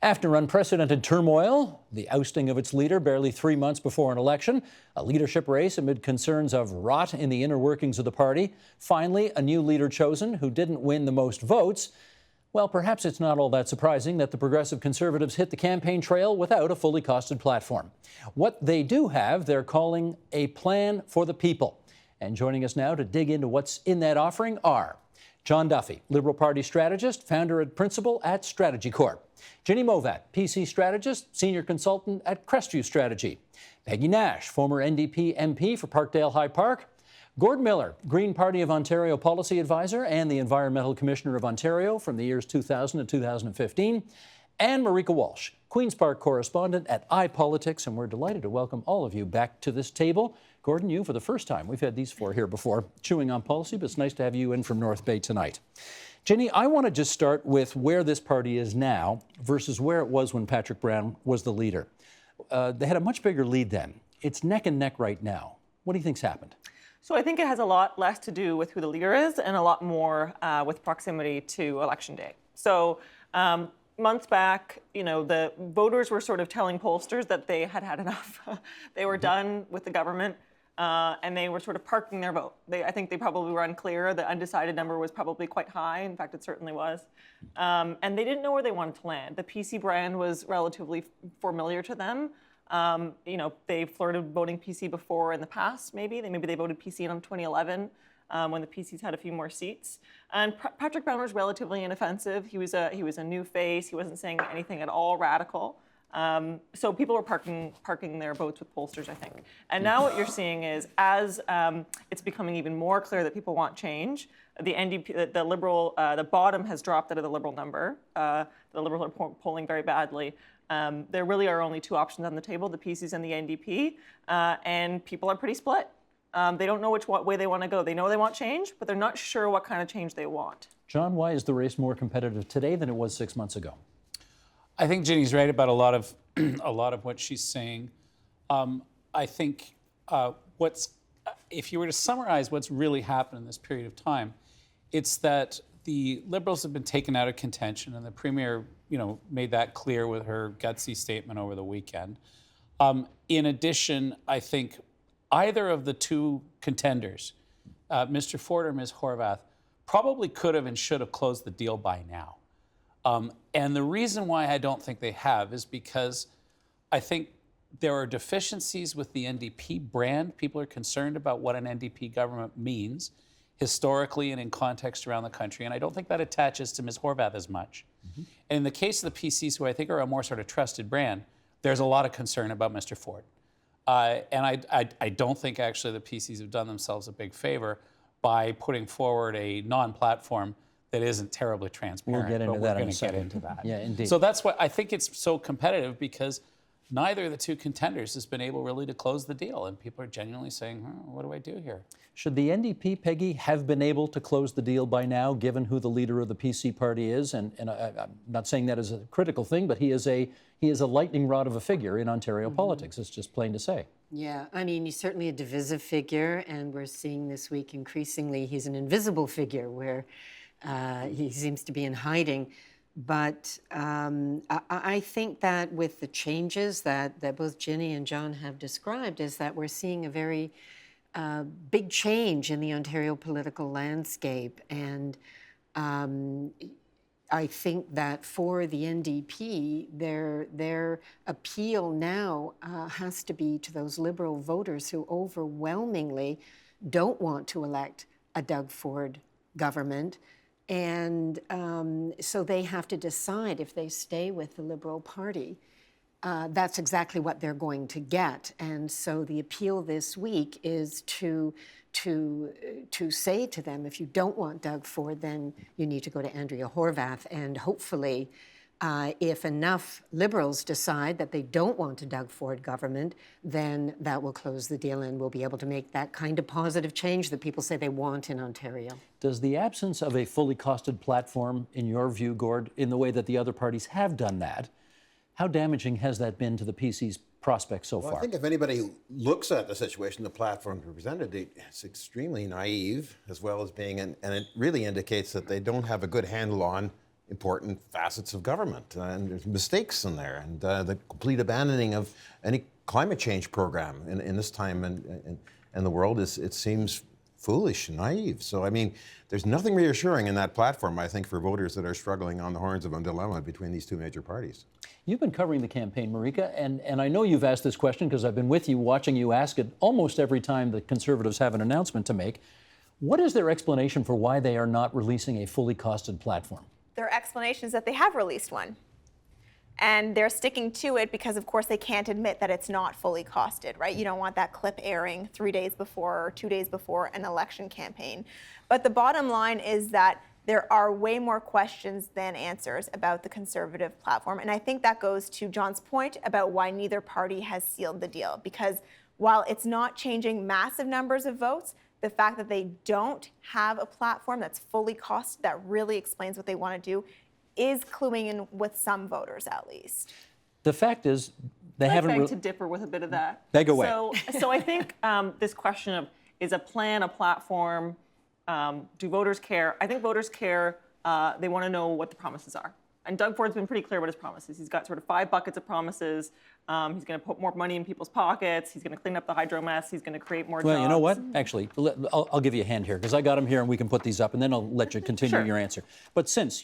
After unprecedented turmoil, the ousting of its leader barely 3 months before an election, a leadership race amid concerns of rot in the inner workings of the party, finally a new leader chosen who didn't win the most votes. Well, perhaps it's not all that surprising that the Progressive Conservatives hit the campaign trail without a fully costed platform. What they do have, they're calling a plan for the people. And joining us now to dig into what's in that offering are John Duffy, Liberal Party strategist, founder and principal at Strategycorp. Ginny Movat, PC strategist, senior consultant at Crestview Strategy. Peggy Nash, former NDP MP for Parkdale High Park. Gord Miller, Green Party of Ontario policy advisor and the Environmental Commissioner of Ontario from the years 2000 to 2015. And Marike Walsh, Queen's Park correspondent at iPolitics. And we're delighted to welcome all of you back to this table. Gordon, you for the first time. We've had these four here before, chewing on policy, but it's nice to have you in from North Bay tonight. Ginny, I want to just start with where this party is now versus where it was when Patrick Brown was the leader. They had a much bigger lead then. It's neck and neck right now. What do you think's happened? So I think it has a lot less to do with who the leader is and a lot more with proximity to Election Day. So months back, the voters were sort of telling pollsters that they had had enough. They were done with the government. And they were sort of parking their vote. I think they probably were unclear. The undecided number was probably quite high. In fact, it certainly was. And they didn't know where they wanted to land. The PC brand was relatively familiar to them. They flirted voting PC before in the past, maybe. Maybe they voted PC in 2011 when the PCs had a few more seats. And Patrick Brown was relatively inoffensive. He was a new face. He wasn't saying anything at all radical. So people were parking their votes with pollsters, I think. And now what you're seeing is, as it's becoming even more clear that people want change, the NDP, the Liberal, the bottom has dropped out of the Liberal number. The Liberals are polling very badly. There really are only two options on the table, the PCs and the NDP, and people are pretty split. They don't know which way they want to go. They know they want change, but they're not sure what kind of change they want. John, why is the race more competitive today than it was 6 months ago? I think Ginny's right about a lot of what she's saying. I think if you were to summarize what's really happened in this period of time, it's that the Liberals have been taken out of contention, and the Premier, made that clear with her gutsy statement over the weekend. In addition, I think either of the two contenders, Mr. Ford or Ms. Horwath, probably could have and should have closed the deal by now. And the reason why I don't think they have is because I think there are deficiencies with the NDP brand. People are concerned about what an NDP government means historically and in context around the country. And I don't think that attaches to Ms. Horwath as much. Mm-hmm. And in the case of the PCs, who I think are a more sort of trusted brand, there's a lot of concern about Mr. Ford. And I don't think actually the PCs have done themselves a big favor by putting forward a non-platform that isn't terribly transparent. We'll get into that in a second. Get into that. Yeah, indeed. So that's why I think it's so competitive, because neither of the two contenders has been able really to close the deal, and people are genuinely saying, what do I do here? Should the NDP, Peggy, have been able to close the deal by now, given who the leader of the PC party is? And I'm not saying that as a critical thing, but he is a lightning rod of a figure in Ontario politics. It's just plain to say. Yeah, I mean, he's certainly a divisive figure, and we're seeing this week increasingly he's an invisible figure where he seems to be in hiding. But I think that with the changes that both Ginny and John have described, is that we're seeing a very big change in the Ontario political landscape. And I think that for the NDP, their appeal now has to be to those Liberal voters who overwhelmingly don't want to elect a Doug Ford government. And so they have to decide if they stay with the Liberal Party. That's exactly what they're going to get. And so the appeal this week is to say to them, if you don't want Doug Ford, then you need to go to Andrea Horwath. And hopefully, if enough Liberals decide that they don't want a Doug Ford government, then that will close the deal and we'll be able to make that kind of positive change that people say they want in Ontario. Does the absence of a fully costed platform, in your view, Gord, in the way that the other parties have done that, how damaging has that been to the PC's prospects so far? I think if anybody looks at the situation the platform presented, it's extremely naive, as well as being, and it really indicates that they don't have a good handle on important facets of government, and there's mistakes in there, and the complete abandoning of any climate change program in this time in the world it seems foolish and naive. So, I mean, there's nothing reassuring in that platform, I think, for voters that are struggling on the horns of a dilemma between these two major parties. You've been covering the campaign, Marike, and I know you've asked this question because I've been with you, watching you ask it almost every time the Conservatives have an announcement to make. What is their explanation for why they are not releasing a fully costed platform? Their explanation is that they have released one. And they're sticking to it because, of course, they can't admit that it's not fully costed, right? You don't want that clip airing 3 days before or 2 days before an election campaign. But the bottom line is that there are way more questions than answers about the Conservative platform. And I think that goes to John's point about why neither party has sealed the deal. Because while it's not changing massive numbers of votes, the fact that they don't have a platform that's fully costed, that really explains what they want to do, is cluing in with some voters, at least. The fact is, they haven't. I beg to differ with a bit of that. Beg away. So I think this question of is a plan, a platform, do voters care? I think voters care. They want to know what the promises are. And Doug Ford's been pretty clear about his promises. He's got sort of 5 buckets of promises. He's going to put more money in people's pockets. He's going to clean up the hydro mess. He's going to create more jobs. Well, you know what? Actually, I'll give you a hand here because I got them here and we can put these up and then I'll let you continue your answer. But since,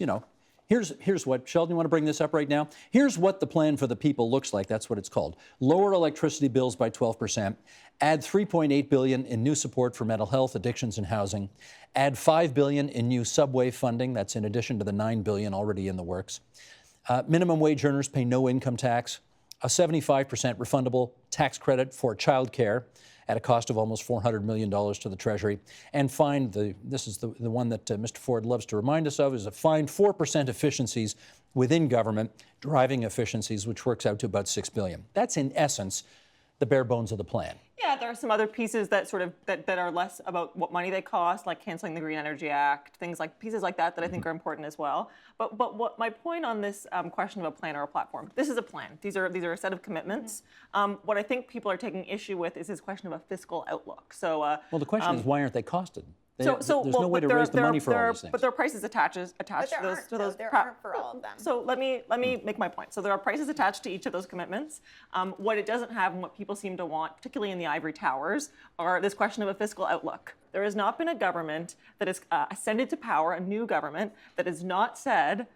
here's what, Sheldon, you want to bring this up right now? Here's what the plan for the people looks like. That's what it's called. Lower electricity bills by 12%, add $3.8 billion in new support for mental health, addictions, and housing, add $5 billion in new subway funding. That's in addition to the $9 billion already in the works. Minimum wage earners pay no income tax, a 75% refundable tax credit for childcare at a cost of almost $400 million to the Treasury, and find this is the one that Mr. Ford loves to remind us of, is a find 4% efficiencies within government, driving efficiencies, which works out to about $6 billion. That's in essence the bare bones of the plan. Yeah, there are some other pieces that sort of that are less about what money they cost, like canceling the Green Energy Act, things like pieces like that I think are important as well. But what my point on this question of a plan or a platform, this is a plan. These are a set of commitments. What I think people are taking issue with is this question of a fiscal outlook. So well, the question is, why aren't they costed? There's no well, way to raise the money for all these things. But there are prices attached to those. There aren't for all of them. So let me make my point. So there are prices attached to each of those commitments. What it doesn't have, and what people seem to want, particularly in the ivory towers, are this question of a fiscal outlook. There has not been a government that has ascended to power, a new government that has not said,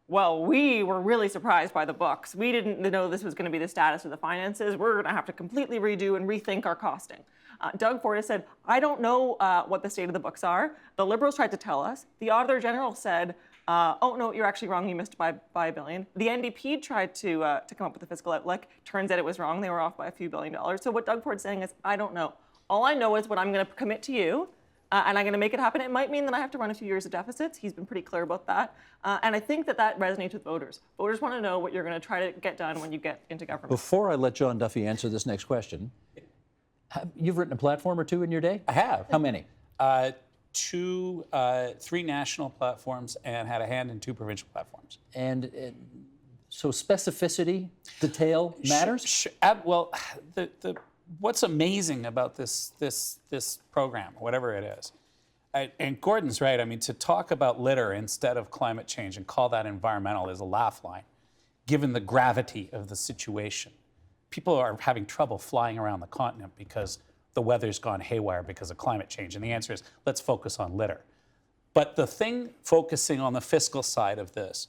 well, we were really surprised by the books. We didn't know this was going to be the status of the finances. We're going to have to completely redo and rethink our costing. Doug Ford has said, I don't know what the state of the books are. The Liberals tried to tell us. The Auditor General said, oh, no, you're actually wrong. You missed by $1 billion. The NDP tried to come up with a fiscal outlook. Turns out it was wrong. They were off by a few $1 billion. So what Doug Ford's saying is, I don't know. All I know is what I'm going to commit to you, and I'm going to make it happen. It might mean that I have to run a few years of deficits. He's been pretty clear about that. And I think that resonates with voters. Voters want to know what you're going to try to get done when you get into government. Before I let John Duffy answer this next question, you've written a platform or two in your day? I have. How many? 3 national platforms and had a hand in 2 provincial platforms. And so specificity, detail matters? Well, what's amazing about this program, whatever it is, and Gordon's right, I mean, to talk about litter instead of climate change and call that environmental is a laugh line, given the gravity of the situation. People are having trouble flying around the continent because the weather's gone haywire because of climate change. And the answer is, let's focus on litter. But the thing focusing on the fiscal side of this,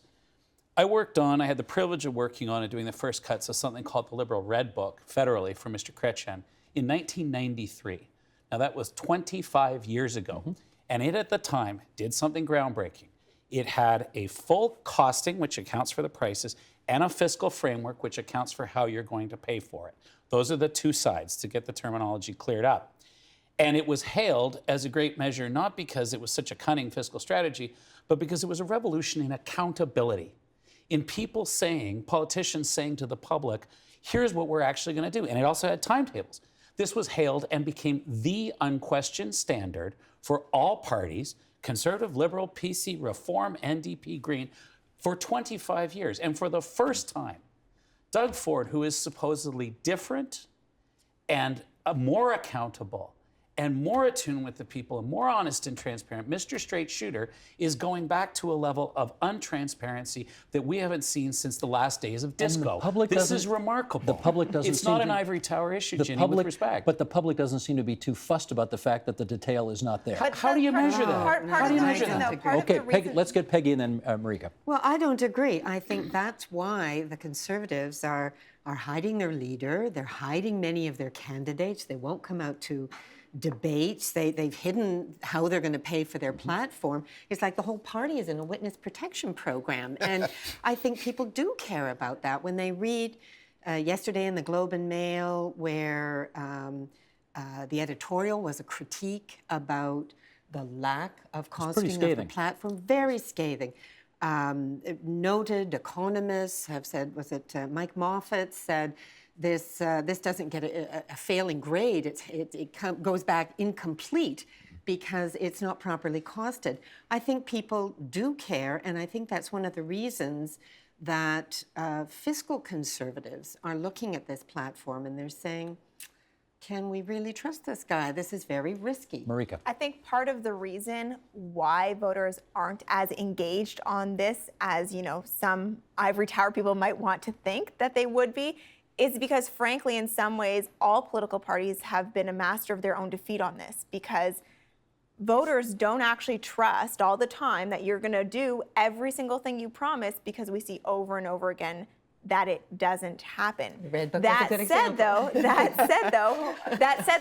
I had the privilege of working on and doing the first cuts of something called the Liberal Red Book federally for Mr. Chrétien in 1993. Now that was 25 years ago. And it at the time did something groundbreaking. It had a full costing, which accounts for the prices, and a fiscal framework, which accounts for how you're going to pay for it. Those are the 2 sides to get the terminology cleared up. And it was hailed as a great measure, not because it was such a cunning fiscal strategy, but because it was a revolution in accountability. In people saying, politicians saying to the public, here's what we're actually going to do. And it also had timetables. This was hailed and became the unquestioned standard for all parties, Conservative, Liberal, PC, Reform, NDP, Green, for 25 years. And for the first time, Doug Ford, who is supposedly different and more accountable and more attuned with the people and more honest and transparent, Mr. Straight Shooter is going back to a level of untransparency that we haven't seen since the last days of disco. This is remarkable. The public doesn't It's seem not to- an ivory tower issue, The Ginny, public, with respect. but the public doesn't seem to be too fussed about the fact that the detail is not there. But How do you measure that? Part How of do you the measure reason, that? though, part of Okay, the Peggy, reason, let's get Peggy and then Marike. Well, I don't agree. I think that's why the Conservatives are hiding their leader. They're hiding many of their candidates. They won't come out to debates. They've hidden how they're going to pay for their platform. It's like the whole party is in a witness protection program. And I think people do care about that when they read yesterday in the Globe and Mail where the editorial was a critique about the lack of costing of the scathing. platform. Very scathing. Noted economists have said, was it Mike Moffat said, this doesn't get a failing grade. It goes back incomplete because it's not properly costed. I think people do care, and I think that's one of the reasons that fiscal conservatives are looking at this platform and they're saying, can we really trust this guy? This is very risky. Marike. I think part of the reason why voters aren't as engaged on this as, some ivory tower people might want to think that they would be is because, frankly, in some ways, all political parties have been a master of their own defeat on this because voters don't actually trust all the time that you're going to do every single thing you promise because we see over and over again that it doesn't happen. That said,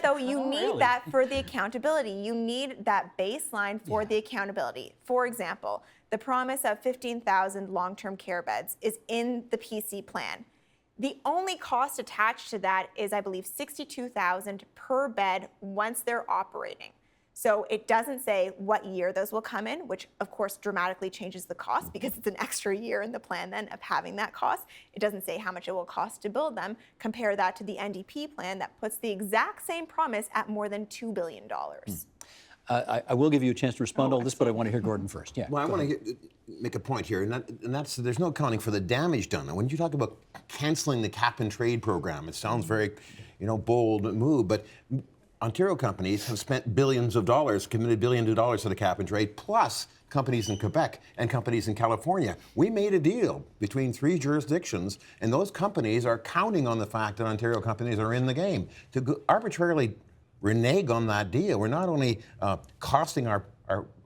though, you need that for the accountability. You need that baseline for the accountability. For example, the promise of 15,000 long-term care beds is in the PC plan. The only cost attached to that is, I believe, $62,000 per bed once they're operating. So it doesn't say what year those will come in, which of course dramatically changes the cost because it's an extra year in the plan then of having that cost. It doesn't say how much it will cost to build them. Compare that to the NDP plan that puts the exact same promise at more than $2 billion. I will give you a chance to respond to all this, but I want to hear Gordon first. Yeah. Well, I want to make a point here, and that's there's no accounting for the damage done. And when you talk about canceling the cap and trade program, it sounds very, bold move, but Ontario companies have spent billions of dollars, committed billions of dollars to the cap and trade, plus companies in Quebec and companies in California. We made a deal between 3 jurisdictions, and those companies are counting on the fact that Ontario companies are in the game. To arbitrarily renege on that deal, we're not only costing our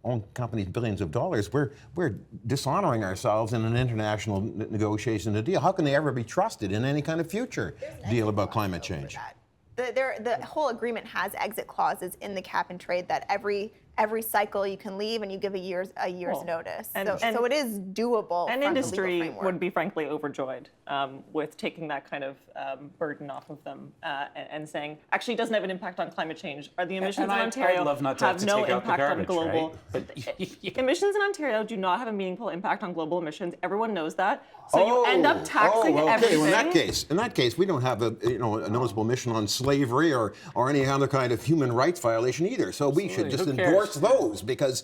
own companies billions of dollars, we're dishonoring ourselves in an international negotiation to deal. How can they ever be trusted in any kind of future deal about climate change? The whole agreement has exit clauses in the cap and trade that every cycle you can leave and you give a year's notice. So it is doable. And from the industry legal framework. would be frankly overjoyed with taking that kind of burden off of them and saying, actually, it doesn't have an impact on climate change. Are the emissions in Ontario I'd love not to have to no take out the impact on garbage, global? right? Emissions in Ontario do not have a meaningful impact on global emissions. Everyone knows that. So you end up taxing everything. Well, in that case, we don't have a noticeable emission on slavery or any other kind of human rights violation either. So we should just endorse those because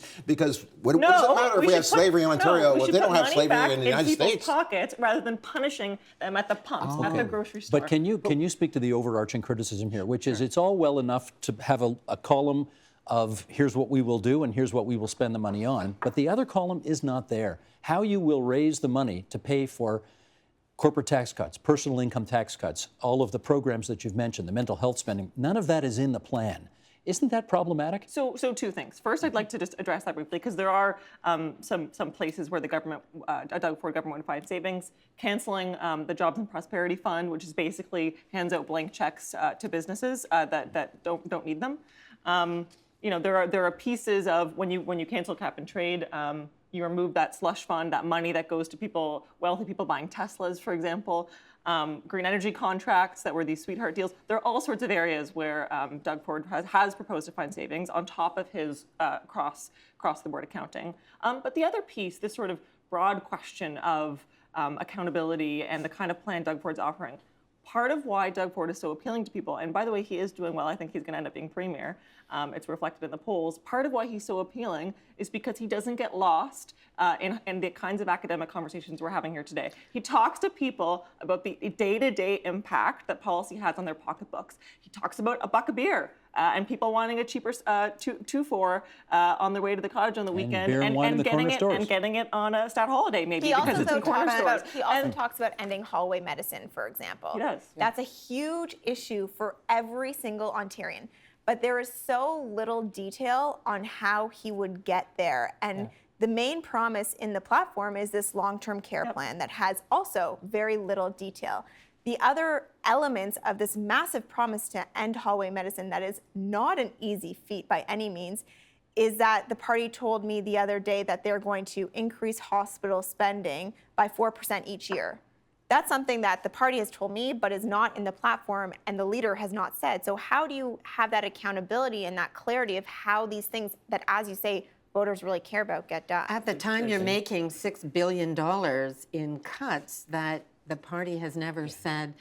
what does it matter if we have slavery in Ontario? Well, they don't have slavery in the United States. Pockets rather than punishing them at the pumps, at the grocery store. But can you speak to the overarching criticism here, which is it's all well enough to have a column of here's what we will do and here's what we will spend the money on, but the other column is not there. How you will raise the money to pay for corporate tax cuts, personal income tax cuts, all of the programs that you've mentioned, the mental health spending, none of that is in the plan. Isn't that problematic? So 2 things. First, I'd like to just address that briefly because there are some places where the government, a Doug Ford government would find savings. Canceling the Jobs and Prosperity Fund, which is basically hands out blank checks to businesses that don't need them. There are pieces of when you cancel cap and trade, you remove that slush fund, that money that goes to wealthy people buying Teslas, for example. Green energy contracts that were these sweetheart deals. There are all sorts of areas where Doug Ford has proposed to find savings on top of his cross-the-board accounting. But the other piece, this sort of broad question of accountability and the kind of plan Doug Ford's offering, part of why Doug Ford is so appealing to people, and by the way, he is doing well. I think he's going to end up being premier. It's reflected in the polls. Part of why he's so appealing is because he doesn't get lost in the kinds of academic conversations we're having here today. He talks to people about the day-to-day impact that policy has on their pocketbooks. He talks about a buck of beer and people wanting a cheaper 2-for on their way to the cottage on the weekend, beer and wine in the corner stores. and getting it on a stat holiday maybe He because also, it's in though, corner talks stores. about, he also talks about ending hallway medicine, for example. He does. That's a huge issue for every single Ontarian. But there is so little detail on how he would get there. And the main promise in the platform is this long-term care plan that has also very little detail. The other elements of this massive promise to end hallway medicine that is not an easy feat by any means is that the party told me the other day that they're going to increase hospital spending by 4% each year. That's something that the party has told me, but is not in the platform, and the leader has not said. So how do you have that accountability and that clarity of how these things that, as you say, voters really care about get done? At the time you're making $6 billion in cuts that the party has never said,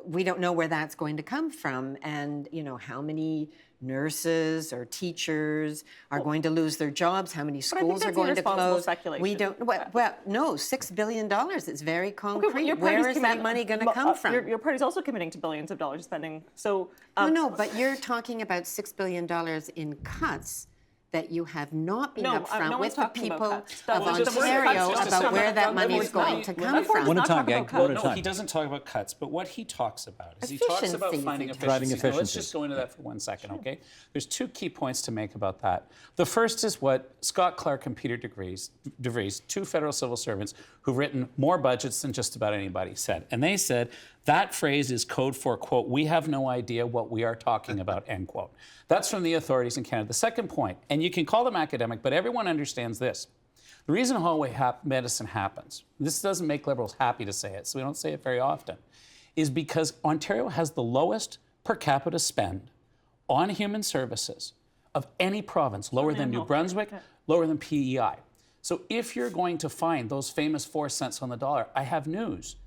we don't know where that's going to come from, and how many nurses or teachers are going to lose their jobs, how many schools are going to close. We don't, well, no, $6 billion, it's very concrete. Where is that money going to come from? Your party's also committing to billions of dollars spending. So no, but you're talking about $6 billion in cuts that you have not been upfront with the people of Ontario about where that money is going to come from. One at a time, gang. One at a No, time. he doesn't talk about cuts, but what he talks about is he talks about finding efficiencies. Driving Now, let's efficiencies. just go into that for 1 second, okay? There's 2 key points to make about that. The first is what Scott Clark and Peter DeVries, 2 federal civil servants who've written more budgets than just about anybody, said. And they said that phrase is code for, quote, we have no idea what we are talking about, end quote. That's from the authorities in Canada. The second point, and you can call them academic, but everyone understands this. The reason hallway medicine happens, this doesn't make Liberals happy to say it, so we don't say it very often, is because Ontario has the lowest per capita spend on human services of any province, lower than New Brunswick, lower than PEI. So if you're going to find those famous 4 cents on the dollar, I have news.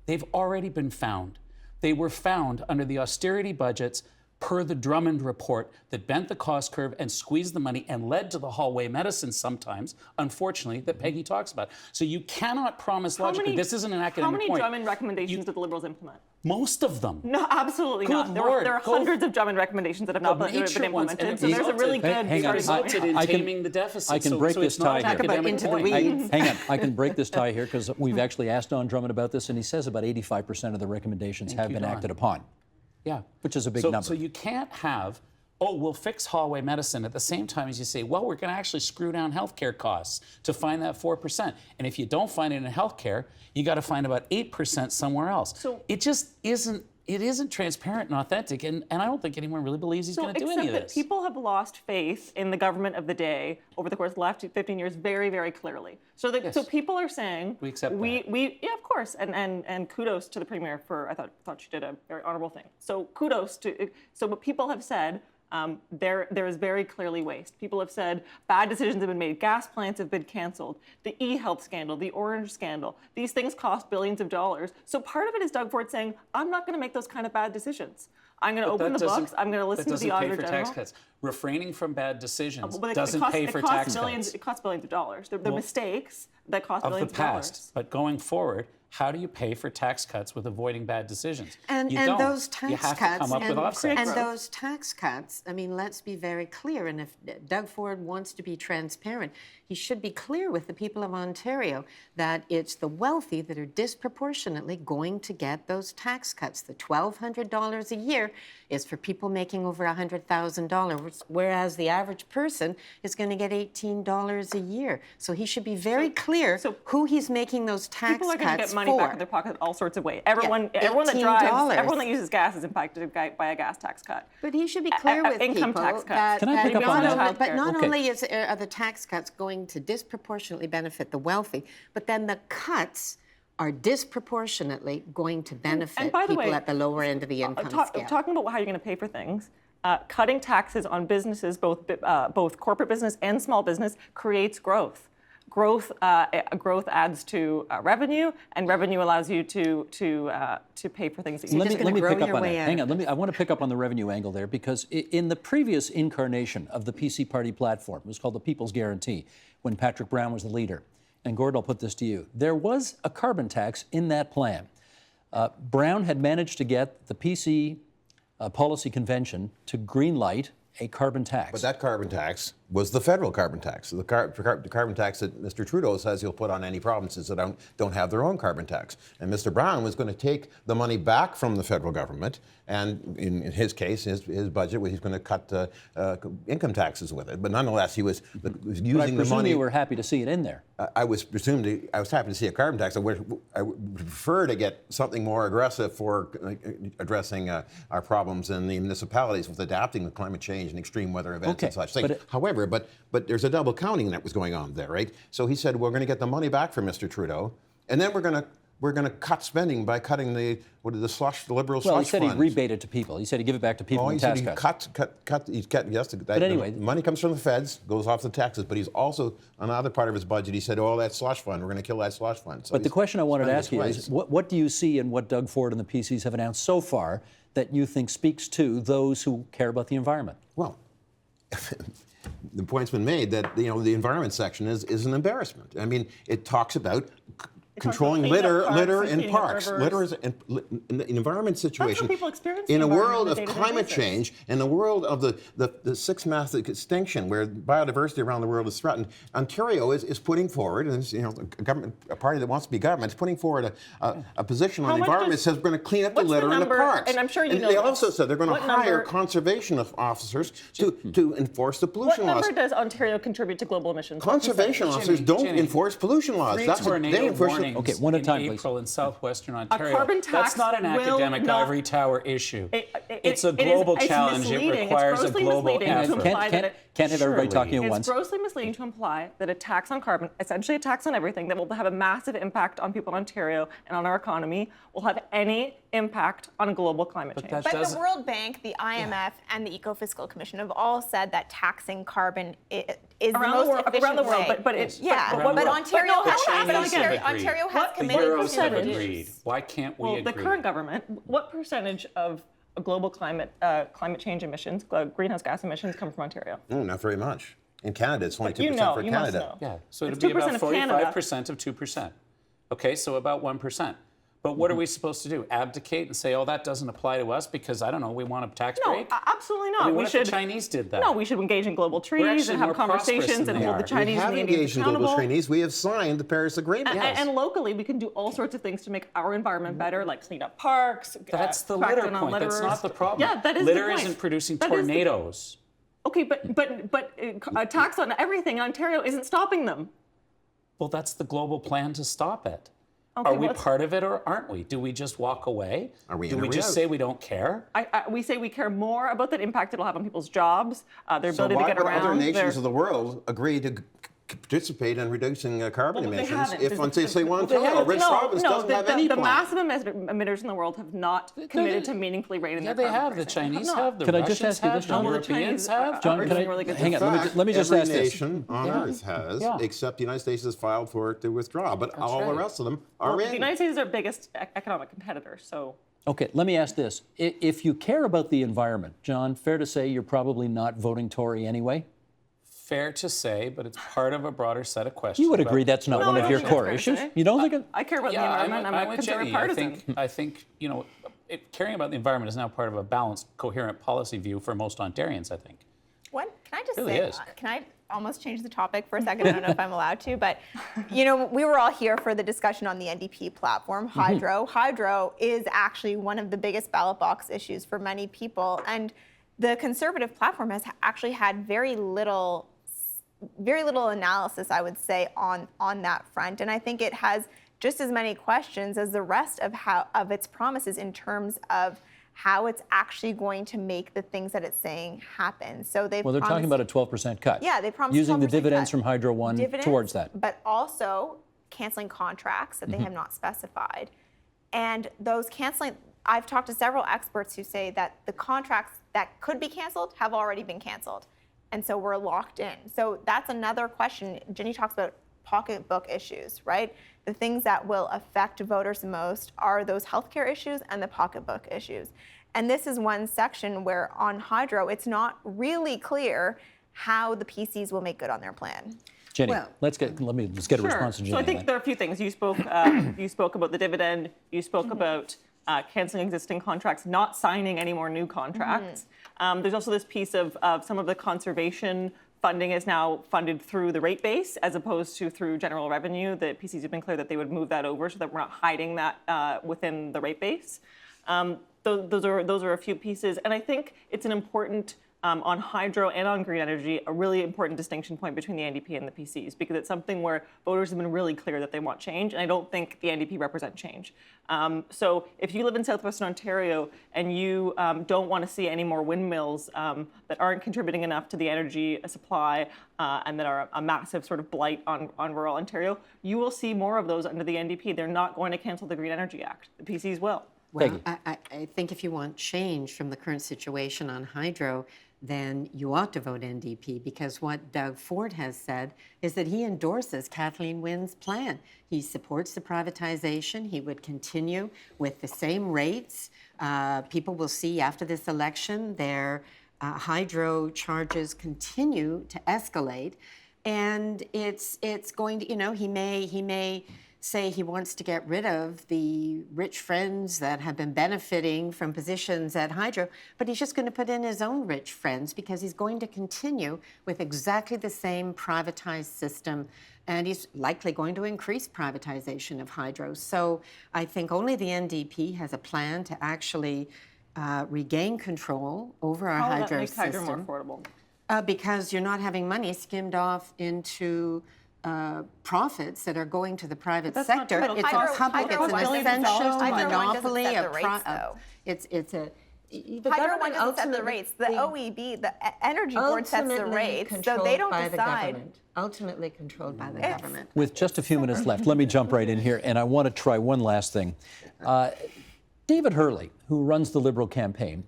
They've already been found. They were found under the austerity budgets per the Drummond report that bent the cost curve and squeezed the money and led to the hallway medicine sometimes, unfortunately, that Peggy talks about. So you cannot promise logically. This isn't an academic point. How many Drummond recommendations did the Liberals implement? Most of them. No, absolutely not. There are hundreds of Drummond recommendations that have not been implemented. So there's a really good resulted in taming the deficit. I can break this tie here. Hang on, I can break this tie here because we've actually asked Don Drummond about this, and he says about 85% of the recommendations have been acted upon. Yeah, which is a big number. So you can't have, we'll fix hallway medicine at the same time as you say, well, we're going to actually screw down healthcare costs to find that 4%. And if you don't find it in healthcare, you got to find about 8% somewhere else. So it just isn't. It isn't transparent and authentic, and I don't think anyone really believes he's going to do any of this. Except that people have lost faith in the government of the day over the course of the last 15 years very, very clearly. So so people are saying we accept that. Yeah, of course, and kudos to the Premier for I thought she did a very honorable thing. So kudos to what people have said. There is very clearly waste. People have said bad decisions have been made. Gas plants have been canceled. The e-health scandal, the orange scandal. These things cost billions of dollars. So part of it is Doug Ford saying, I'm not going to make those kind of bad decisions. I'm going to open the books. I'm going to listen to the Auditor General. Tax cuts. Refraining from bad decisions doesn't pay for tax cuts. It costs billions of dollars. They're mistakes that cost billions of dollars. Of the past. But going forward, how do you pay for tax cuts with avoiding bad decisions? And those tax you have cuts to come up with offsets. And those tax cuts, I mean, let's be very clear. And if Doug Ford wants to be transparent, he should be clear with the people of Ontario that it's the wealthy that are disproportionately going to get those tax cuts. The $1,200 a year is for people making over $100,000, whereas the average person is going to get $18 a year. So he should be very clear who he's making those tax cuts for. People are going to get money back in their pocket all sorts of ways. Everyone that drives, everyone that uses gas is impacted by a gas tax cut. But he should be clear with income people tax cuts. Can I pick up on that? But not only are the tax cuts going to disproportionately benefit the wealthy, but then the cuts are disproportionately going to benefit people at the lower end of the income scale. Talking about how you're going to pay for things, cutting taxes on businesses, both corporate business and small business, creates growth. Growth adds to revenue, and revenue allows you to pay for things that you let me pick up on that. Hang on. I want to pick up on the revenue angle there because in the previous incarnation of the PC party platform, it was called the People's Guarantee, when Patrick Brown was the leader. And Gord, I'll put this to you. There was a carbon tax in that plan. Brown had managed to get the PC Policy Convention to greenlight a carbon tax. But that carbon tax was the federal carbon tax. The carbon tax that Mr. Trudeau says he'll put on any provinces that don't have their own carbon tax. And Mr. Brown was going to take the money back from the federal government, and in his case, his budget, he's going to cut income taxes with it. But nonetheless, he was using the money. You were happy to see it in there. I was happy to see a carbon tax. I would prefer to get something more aggressive for addressing our problems in the municipalities with adapting to climate change and extreme weather events and such things. However, but there's a double counting that was going on there, right? So he said, we're going to get the money back from Mr. Trudeau, and then we're going to cut spending by cutting the liberal slush funds. Well, he said he'd rebate it to people. He said he'd give it back to people in tax cuts. But anyway, the money comes from the feds, goes off the taxes, but he's also, another part of his budget, he said, that slush fund, we're going to kill that slush fund. So but the question I wanted to ask you is, what do you see in what Doug Ford and the PCs have announced so far that you think speaks to those who care about the environment? Well, the point's been made that the environment section is an embarrassment. I mean, it talks about controlling litter in parks. Litter is an environment situation. That's what people experience in a world on a of day-to-day climate basis. change, in a world of the sixth mass extinction, where biodiversity around the world is threatened. Ontario is putting forward, and a party that wants to be government is putting forward a position on the environment that says we're going to clean up the litter in the parks. And I'm sure you know they this. also said they're going to hire conservation officers to enforce the pollution laws. What number does Ontario contribute to global emissions? Conservation officers don't enforce pollution laws. That's what they enforce. Okay, one at a time, please. April in southwestern Ontario. carbon tax That's not an will academic not- ivory tower issue. It It's a is- global it's challenge. It misleading. It's requires a grossly global misleading to effort. imply that it- Can't have everybody talking at It's once. grossly misleading to imply that a tax on carbon, essentially a tax on everything, that will have a massive impact on people in Ontario and on our economy, will have any impact on global climate change. that But doesn't- the World Bank, the IMF, and the Eco-Fiscal Commission have all said that taxing carbon is the most efficient around the world, way. but it's Yeah, Around but the world. Ontario But no, has Chinese have agreed. Ontario has What The committed Euros have percentage? agreed. Why can't we well, agree? the current government, what percentage of global climate change emissions, greenhouse gas emissions, come from Ontario? No, not very much. In Canada, it's only 2% You know, for you must Canada. know. Yeah, so It's it'd be 2% about of Canada. 45% of 2%. Okay, so about 1%. But what are we supposed to do? Abdicate and say, that doesn't apply to us because, I don't know, we want a tax No, break? absolutely not. I mean, what we if should, the Chinese did that? No, we should engage in global We're treaties actually and have more prosperous conversations than and they hold the are. Chinese We have and the Indians engaged in accountable. global treaties. We have signed the Paris Agreement. And locally, we can do all sorts of things to make our environment better, like clean up parks. That's the crack litter down on point. That's litterers. not the problem. Yeah, that is litter the point. isn't producing That is the- tornadoes. Okay, but a tax on everything in Ontario isn't stopping them. Well, that's the global plan to stop it. Okay, Are we what's- part of it or aren't we? Do we just walk away? Are we Do in or we we just out? say we don't care? We say we care more about the impact it'll have on people's jobs, their So ability why to get would around. other nations their- of the world agree to participate in reducing carbon Well, but they emissions haven't. if, There's- say, Ontario, Rich Province, doesn't have any the plan? massive emitters in the world have not committed to meaningfully rating Yeah, their they carbon have. The pricing. Chinese not. have. The Could I just Russians ask you this, have. John? The Well, the Europeans Chinese have. John, are can I- doing really good hang on, things. let me just every ask this. nation on Earth has, Yeah. except the United States has filed for it to withdraw, but all the right. rest of them are The in. United States is our biggest economic competitor, so. Okay, let me ask this. If you care about the environment, John, fair to say you're probably not voting Tory anyway? Fair to say, but it's part of a broader set of questions. You would about- agree that's not No, one I of don't your think core that's fair issues? to say. You don't think it? I care about Yeah, the environment. I'm I'm a with conservative Jenny. partisan. I think caring about the environment is now part of a balanced, coherent policy view for most Ontarians, I think. What? Can I just Really say, is. can I almost change the topic for a second? I don't know if I'm allowed to, but we were all here for the discussion on the NDP platform, hydro. Hydro is actually one of the biggest ballot box issues for many people. And the Conservative platform has actually had very little analysis, I would say, on that front. And I think it has just as many questions as the rest of its promises in terms of how it's actually going to make the things that it's saying happen. So they're talking about a 12% cut. Yeah, they promised using the 12% dividends cut. from Hydro One towards that. But also canceling contracts that they have not specified. And those canceling, I've talked to several experts who say that the contracts that could be canceled have already been canceled. And so we're locked in. So that's another question. Ginny talks about pocketbook issues, right? The things that will affect voters the most are those healthcare issues and the pocketbook issues. And this is one section where on hydro, it's not really clear how the PCs will make good on their plan. Jenny, Well- let's get a response to Jenny. So I think then. there are a few things. You spoke about the dividend. You spoke about canceling existing contracts, not signing any more new contracts. There's also this piece of some of the conservation funding is now funded through the rate base as opposed to through general revenue. The PCs have been clear that they would move that over so that we're not hiding that within the rate base. Those are a few pieces, and I think it's an important on hydro and on green energy, a really important distinction point between the NDP and the PCs, because it's something where voters have been really clear that they want change, and I don't think the NDP represent change. So if you live in southwestern Ontario and you don't want to see any more windmills that aren't contributing enough to the energy supply and that are a massive sort of blight on rural Ontario, you will see more of those under the NDP. They're not going to cancel the Green Energy Act. The PCs will. Well, I think if you want change from the current situation on hydro, then you ought to vote NDP, because what Doug Ford has said is that he endorses Kathleen Wynne's plan. He supports the privatization. He would continue with the same rates. People will see after this election their hydro charges continue to escalate, and it's going to, he may say he wants to get rid of the rich friends that have been benefiting from positions at hydro, but he's just going to put in his own rich friends, because he's going to continue with exactly the same privatized system, and he's likely going to increase privatization of hydro. So I think only the NDP has a plan to actually regain control over our hydro that make system. hydro more affordable? Because you're not having money skimmed off into profits that are going to the private sector. true. It's Hydro- a public, hydro it's one an doesn't set essential the Hydro one doesn't monopoly. set the rates, though. It's a. The Hydro government one doesn't set the rates. The OEB, the Energy Board sets the ultimately rates, so controlled they don't by the decide. government. Ultimately controlled by the government. With just a few minutes left, let me jump right in here, and I want to try one last thing. David Hurley, who runs the Liberal campaign,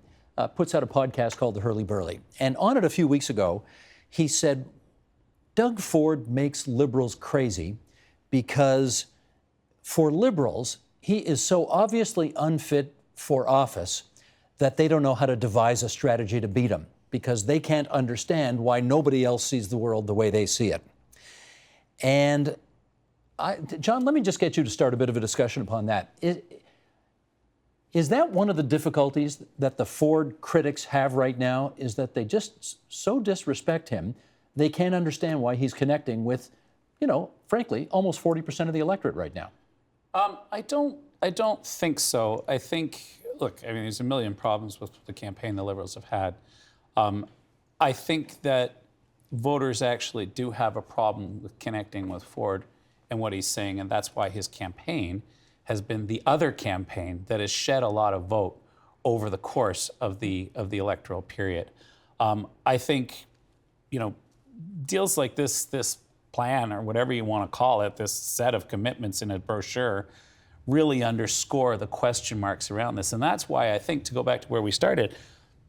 puts out a podcast called The Hurley Burley. And on it a few weeks ago, he said, Doug Ford makes Liberals crazy because for Liberals, he is so obviously unfit for office that they don't know how to devise a strategy to beat him, because they can't understand why nobody else sees the world the way they see it. And John, let me just get you to start a bit of a discussion upon that. Is that one of the difficulties that the Ford critics have right now, is that they just so disrespect him, they can't understand why he's connecting with, frankly, almost 40% of the electorate right now? I don't think so. I think, look, there's a million problems with the campaign the Liberals have had. I think that voters actually do have a problem with connecting with Ford and what he's saying, and that's why his campaign has been the other campaign that has shed a lot of vote over the course of the electoral period. I think, deals like this plan, or whatever you want to call it, this set of commitments in a brochure, really underscore the question marks around this. And that's why I think, to go back to where we started,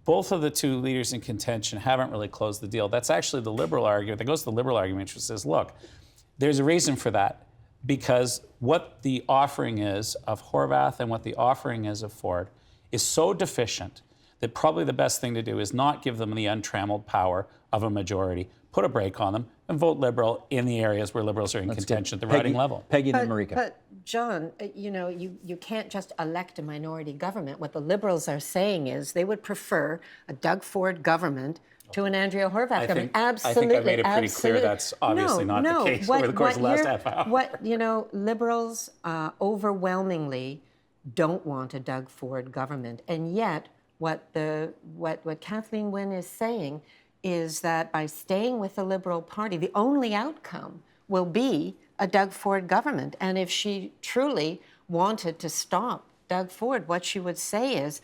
both of the two leaders in contention haven't really closed the deal. That's actually the Liberal argument. That goes to the Liberal argument, which says, look, there's a reason for that, because what the offering is of Horwath and what the offering is of Ford is so deficient that probably the best thing to do is not give them the untrammeled power of a majority, put a brake on them, and vote Liberal in the areas where Liberals are in contention at the riding level. Peggy and Marike. But John, you can't just elect a minority government. What the Liberals are saying is they would prefer a Doug Ford government to an Andrea Horwath government. Absolutely. I think I made it pretty clear that's obviously not the case over the course of the last half hour. Liberals overwhelmingly don't want a Doug Ford government, and yet what Kathleen Wynne is saying is that by staying with the Liberal Party, the only outcome will be a Doug Ford government. And if she truly wanted to stop Doug Ford, what she would say is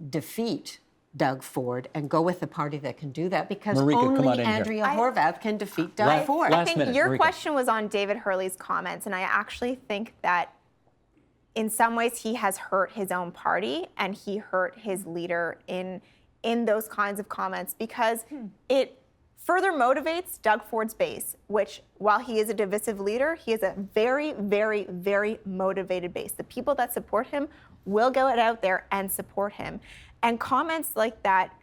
defeat Doug Ford and go with the party that can do that, because Marike, only Andrea Horwath can defeat Doug Ford. I think minute, your Marike. question was on David Hurley's comments, and I actually think that in some ways he has hurt his own party and he hurt his leader in those kinds of comments, because it further motivates Doug Ford's base, which, while he is a divisive leader, he is a very, very, very motivated base. The people that support him will go out there and support him. And comments like that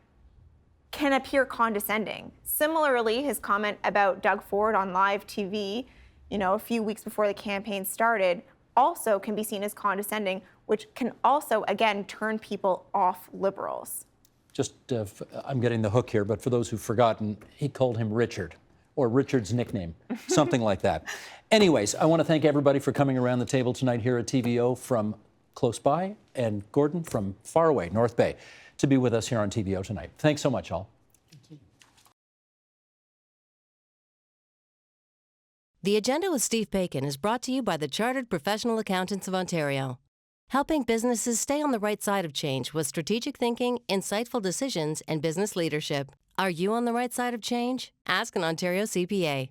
can appear condescending. Similarly, his comment about Doug Ford on live TV, a few weeks before the campaign started, also can be seen as condescending, which can also, again, turn people off Liberals. Just, I'm getting the hook here, but for those who've forgotten, he called him Richard, or Richard's nickname, something like that. Anyways, I want to thank everybody for coming around the table tonight here at TVO from close by, and Gordon from far away, North Bay, to be with us here on TVO tonight. Thanks so much, all. The Agenda with Steve Bacon is brought to you by the Chartered Professional Accountants of Ontario, helping businesses stay on the right side of change with strategic thinking, insightful decisions, and business leadership. Are you on the right side of change? Ask an Ontario CPA.